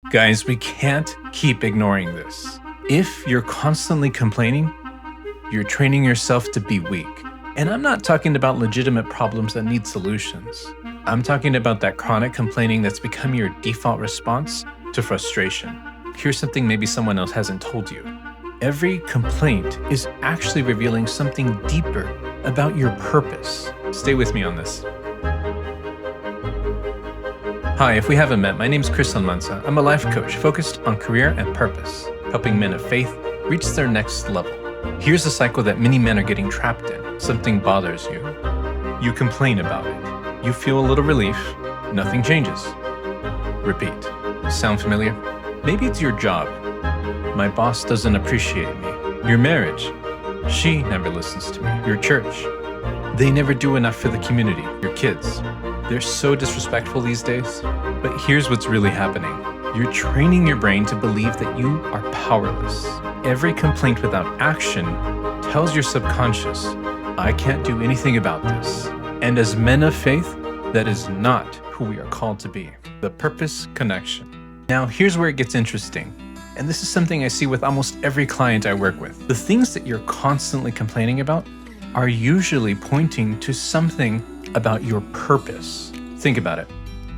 Guys, we can't keep ignoring this. If you're constantly complaining, you're training yourself to be weak. And I'm not talking about legitimate problems that need solutions. I'm talking about that chronic complaining that's become your default response to frustration. Here's something maybe someone else hasn't told you. Every complaint is actually revealing something deeper about your purpose. Stay with me on this. Hi, if we haven't met, my name's Chris Almanza. I'm a life coach focused on career and purpose, helping men of faith reach their next level. Here's a cycle that many men are getting trapped in. Something bothers you. You complain about it. You feel a little relief. Nothing changes. Repeat. Sound familiar? Maybe it's your job. My boss doesn't appreciate me. Your marriage. She never listens to me. Your church. They never do enough for the community. Your kids. They're so disrespectful these days. But here's what's really happening. You're training your brain to believe that you are powerless. Every complaint without action tells your subconscious, I can't do anything about this. And as men of faith, that is not who we are called to be. The purpose connection. Now, here's where it gets interesting. And this is something I see with almost every client I work with. The things that you're constantly complaining about are usually pointing to something about your purpose. Think about it.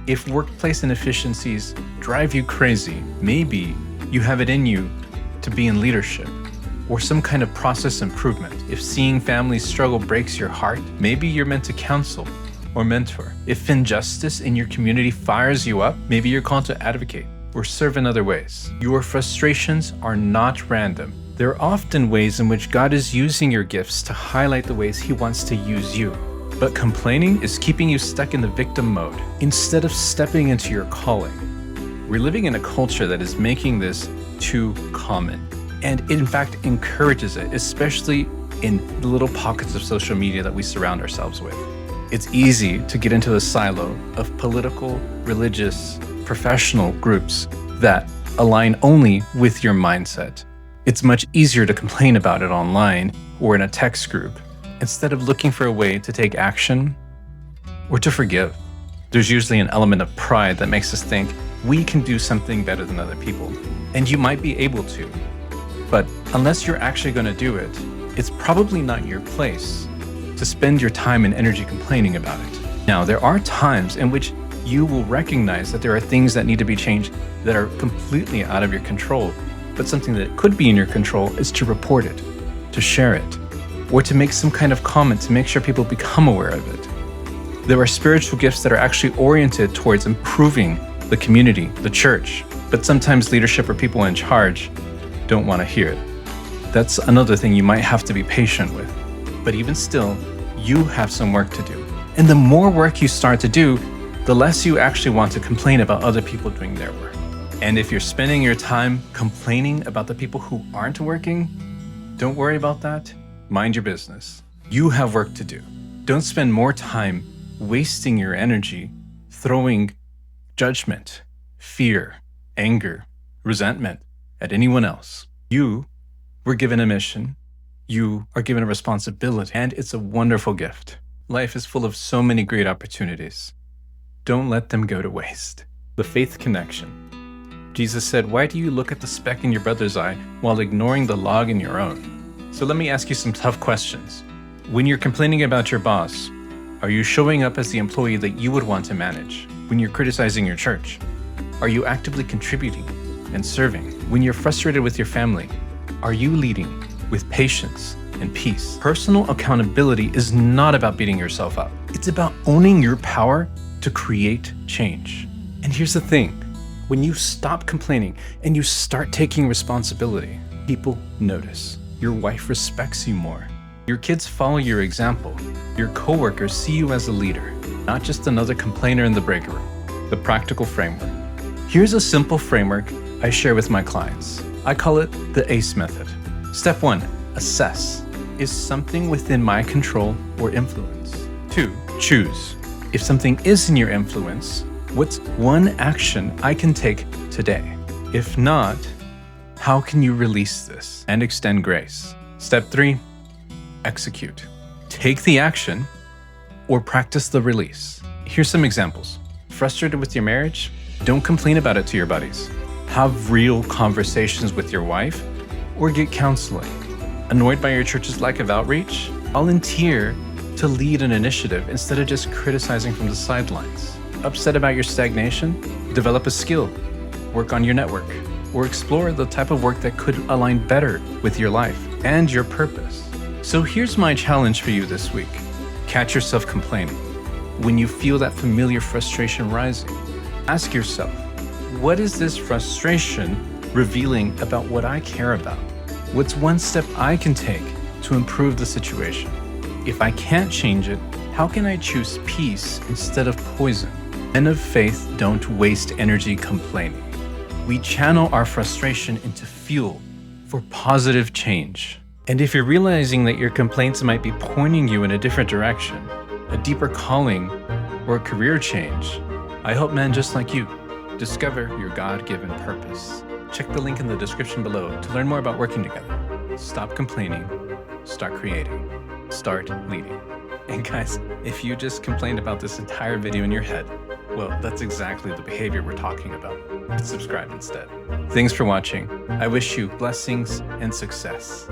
If workplace inefficiencies drive you crazy, maybe you have it in you to be in leadership or some kind of process improvement. If seeing families struggle breaks your heart, maybe you're meant to counsel or mentor. If injustice in your community fires you up, maybe you're called to advocate or serve in other ways. Your frustrations are not random. They're often ways in which God is using your gifts to highlight the ways He wants to use you. But complaining is keeping you stuck in the victim mode instead of stepping into your calling. We're living in a culture that is making this too common, and it in fact encourages it, especially in the little pockets of social media that we surround ourselves with. It's easy to get into the silo of political, religious, professional groups that align only with your mindset. It's much easier to complain about it online or in a text group instead of looking for a way to take action or to forgive. There's usually an element of pride that makes us think we can do something better than other people. And you might be able to, but unless you're actually going to do it, it's probably not your place to spend your time and energy complaining about it. Now, there are times in which you will recognize that there are things that need to be changed that are completely out of your control, but something that could be in your control is to report it, to share it, or to make some kind of comment to make sure people become aware of it. There are spiritual gifts that are actually oriented towards improving the community, the church, but sometimes leadership or people in charge don't want to hear it. That's another thing you might have to be patient with. But even still, you have some work to do. And the more work you start to do, the less you actually want to complain about other people doing their work. And if you're spending your time complaining about the people who aren't working, don't worry about that. Mind your business. You have work to do. Don't spend more time wasting your energy throwing judgment, fear, anger, resentment at anyone else. You were given a mission. You are given a responsibility, and it's a wonderful gift. Life is full of so many great opportunities. Don't let them go to waste. The faith connection. Jesus said, why do you look at the speck in your brother's eye while ignoring the log in your own? So let me ask you some tough questions. When you're complaining about your boss, are you showing up as the employee that you would want to manage? When you're criticizing your church, are you actively contributing and serving? When you're frustrated with your family, are you leading with patience and peace? Personal accountability is not about beating yourself up. It's about owning your power to create change. And here's the thing. When you stop complaining and you start taking responsibility, people notice. Your wife respects you more. Your kids follow your example. Your coworkers see you as a leader, not just another complainer in the break room. The practical framework. Here's a simple framework I share with my clients. I call it the ACE method. Step 1, assess. Is something within my control or influence? 2, choose. If something is in your influence, what's one action I can take today? If not, how can you release this and extend grace? Step 3, execute. Take the action or practice the release. Here's some examples. Frustrated with your marriage? Don't complain about it to your buddies. Have real conversations with your wife or get counseling. Annoyed by your church's lack of outreach? Volunteer to lead an initiative instead of just criticizing from the sidelines. Upset about your stagnation? Develop a skill, work on your network, or explore the type of work that could align better with your life and your purpose. So here's my challenge for you this week. Catch yourself complaining. When you feel that familiar frustration rising, ask yourself, what is this frustration revealing about what I care about? What's one step I can take to improve the situation? If I can't change it, how can I choose peace instead of poison? Men of faith don't waste energy complaining. We channel our frustration into fuel for positive change. And if you're realizing that your complaints might be pointing you in a different direction, a deeper calling, or a career change, I hope men just like you discover your God-given purpose. Check the link in the description below to learn more about working together. Stop complaining, start creating, start leading. And guys, if you just complained about this entire video in your head, well, that's exactly the behavior we're talking about. Subscribe instead. Thanks for watching. I wish you blessings and success.